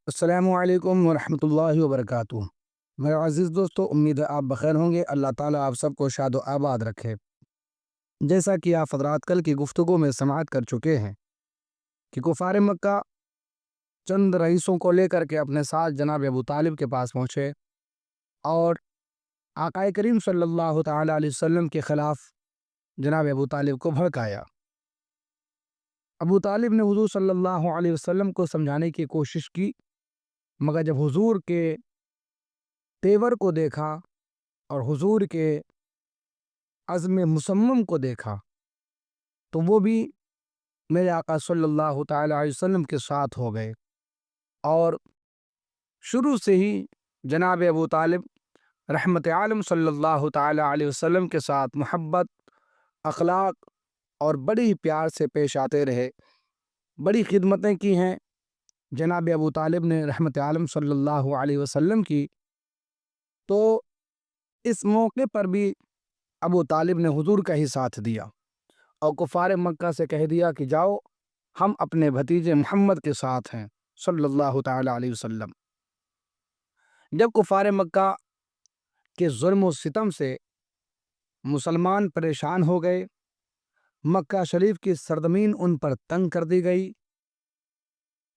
السلام علیکم ورحمۃ اللہ وبرکاتہ۔ میرے عزیز دوستو، امید ہے آپ بخیر ہوں گے۔ اللہ تعالیٰ آپ سب کو شاد و آباد رکھے۔ جیسا کہ آپ حضرات کل کی گفتگو میں سماعت کر چکے ہیں کہ کفار مکہ چند رئیسوں کو لے کر کے اپنے ساتھ جناب ابو طالب کے پاس پہنچے اور آقا کریم صلی اللہ تعالیٰ علیہ وسلم کے خلاف جناب ابو طالب کو بھڑکایا۔ ابو طالب نے حضور صلی اللہ علیہ وسلم کو سمجھانے کی کوشش کی، مگر جب حضور کے تیور کو دیکھا اور حضور کے عزم مصمم کو دیکھا تو وہ بھی میرے آقا صلی اللہ تعالیٰ علیہ وسلم کے ساتھ ہو گئے، اور شروع سے ہی جناب ابو طالب رحمت عالم صلی اللہ تعالیٰ علیہ وسلم کے ساتھ محبت، اخلاق اور بڑی پیار سے پیش آتے رہے، بڑی خدمتیں کی ہیں جناب ابو طالب نے رحمت عالم صلی اللہ علیہ وسلم کی۔ تو اس موقع پر بھی ابو طالب نے حضور کا ہی ساتھ دیا اور کفار مکہ سے کہہ دیا کہ جاؤ، ہم اپنے بھتیجے محمد کے ساتھ ہیں صلی اللہ تعالیٰ علیہ وسلم۔ جب کفار مکہ کے ظلم و ستم سے مسلمان پریشان ہو گئے، مکہ شریف کی سرزمین ان پر تنگ کر دی گئی،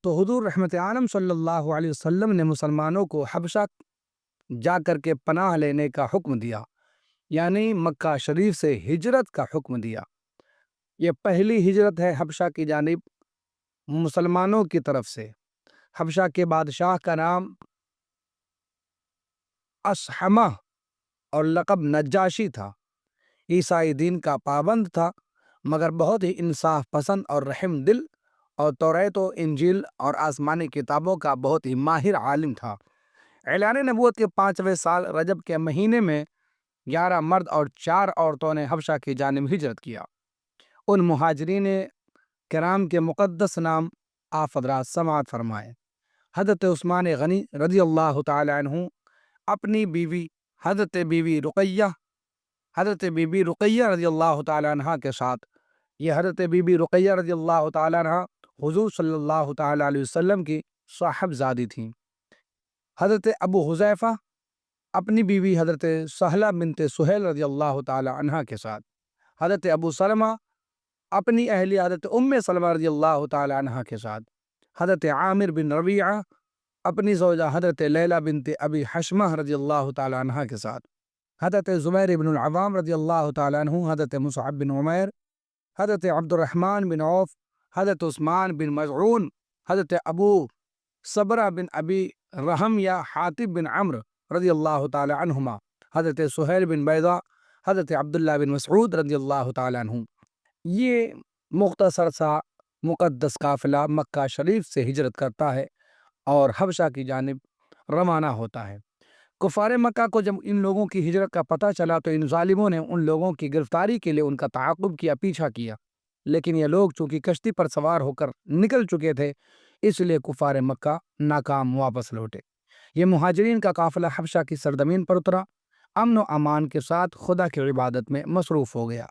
تو حضور رحمت عالم صلی اللہ علیہ وسلم نے مسلمانوں کو حبشہ جا کر کے پناہ لینے کا حکم دیا، یعنی مکہ شریف سے ہجرت کا حکم دیا۔ یہ پہلی ہجرت ہے حبشہ کی جانب مسلمانوں کی طرف سے۔ حبشہ کے بادشاہ کا نام اسحمہ اور لقب نجاشی تھا۔ عیسائی دین کا پابند تھا، مگر بہت ہی انصاف پسند اور رحم دل، اور توریت و انجیل اور آسمانی کتابوں کا بہت ہی ماہر عالم تھا۔ اعلان نبوت کے 5ویں سال رجب کے مہینے میں 11 مرد اور 4 عورتوں نے حبشہ کی جانب ہجرت کیا۔ ان مہاجرین کرام کے مقدس نام آپ حضرات سماعت فرمائے۔ حضرت عثمان غنی رضی اللہ تعالی عنہ اپنی بیوی حضرت بی بی رقیہ رضی اللہ تعالی عنہ کے ساتھ، یہ حضرت بی بی رقیہ رضی اللہ تعالی عنہ حضور صلی اللہ تعالی علیہ وسلم کی صاحبزادی تھیں۔ حضرت ابو حذیفہ اپنی بیوی حضرت سہلہ بنت سہیل رضی اللہ تعالی عنہ کے ساتھ، حضرت ابو سلمہ اپنی اہلیہ حضرت ام سلمہ رضی اللہ تعالی عنہ کے ساتھ، حضرت عامر بن ربیعہ اپنی زوجہ حضرت لیلہ بنت ابی حشمہ رضی اللہ تعالی عنہ کے ساتھ، حضرت زبیر بن العوام رضی اللہ تعالی عنہ، حضرت مصعب بن عمیر، حضرت عبد الرحمن بن عوف، حضرت عثمان بن مظعون، حضرت ابو صبرہ بن ابی رحم یا حاتب بن عمرو رضی اللہ تعالی عنہما، حضرت سہیل بن بیضہ، حضرت عبداللہ بن مسعود رضی اللہ تعالی عنہ۔ یہ مختصر سا مقدس قافلہ مکہ شریف سے ہجرت کرتا ہے اور حبشہ کی جانب روانہ ہوتا ہے۔ کفار مکہ کو جب ان لوگوں کی ہجرت کا پتہ چلا تو ان ظالموں نے ان لوگوں کی گرفتاری کے لیے ان کا تعاقب کیا، پیچھا کیا، لیکن یہ لوگ چونکہ کشتی پر سوار ہو کر نکل چکے تھے، اس لیے کفار مکہ ناکام واپس لوٹے۔ یہ مہاجرین کا قافلہ حبشہ کی سرزمین پر اترا، امن و امان کے ساتھ خدا کی عبادت میں مصروف ہو گیا۔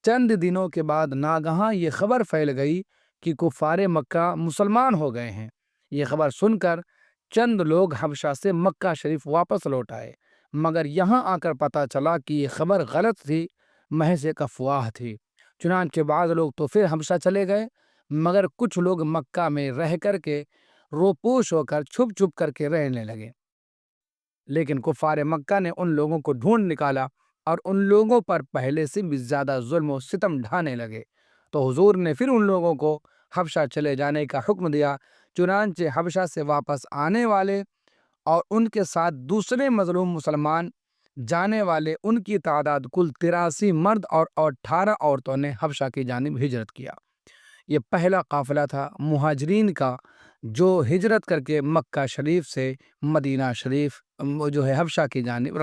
چند دنوں کے بعد ناگہاں یہ خبر پھیل گئی کہ کفار مکہ مسلمان ہو گئے ہیں۔ یہ خبر سن کر چند لوگ حبشہ سے مکہ شریف واپس لوٹ آئے، مگر یہاں آ کر پتہ چلا کہ یہ خبر غلط تھی، محض ایک افواہ تھی۔ چنانچہ بعض لوگ تو پھر حبشہ چلے گئے، مگر کچھ لوگ مکہ میں رہ کر کے روپوش ہو کر چھپ چھپ کر کے رہنے لگے۔ لیکن کفار مکہ نے ان لوگوں کو ڈھونڈ نکالا اور ان لوگوں پر پہلے سے بھی زیادہ ظلم و ستم ڈھانے لگے، تو حضور نے پھر ان لوگوں کو حبشہ چلے جانے کا حکم دیا۔ چنانچہ حبشہ سے واپس آنے والے اور ان کے ساتھ دوسرے مظلوم مسلمان جانے والے، ان کی تعداد کل 83 مرد اور 18 عورتوں نے حبشہ کی جانب ہجرت کیا۔ یہ پہلا قافلہ تھا مہاجرین کا جو ہجرت کر کے مکہ شریف سے مدینہ شریف جو ہے حبشہ کی جانب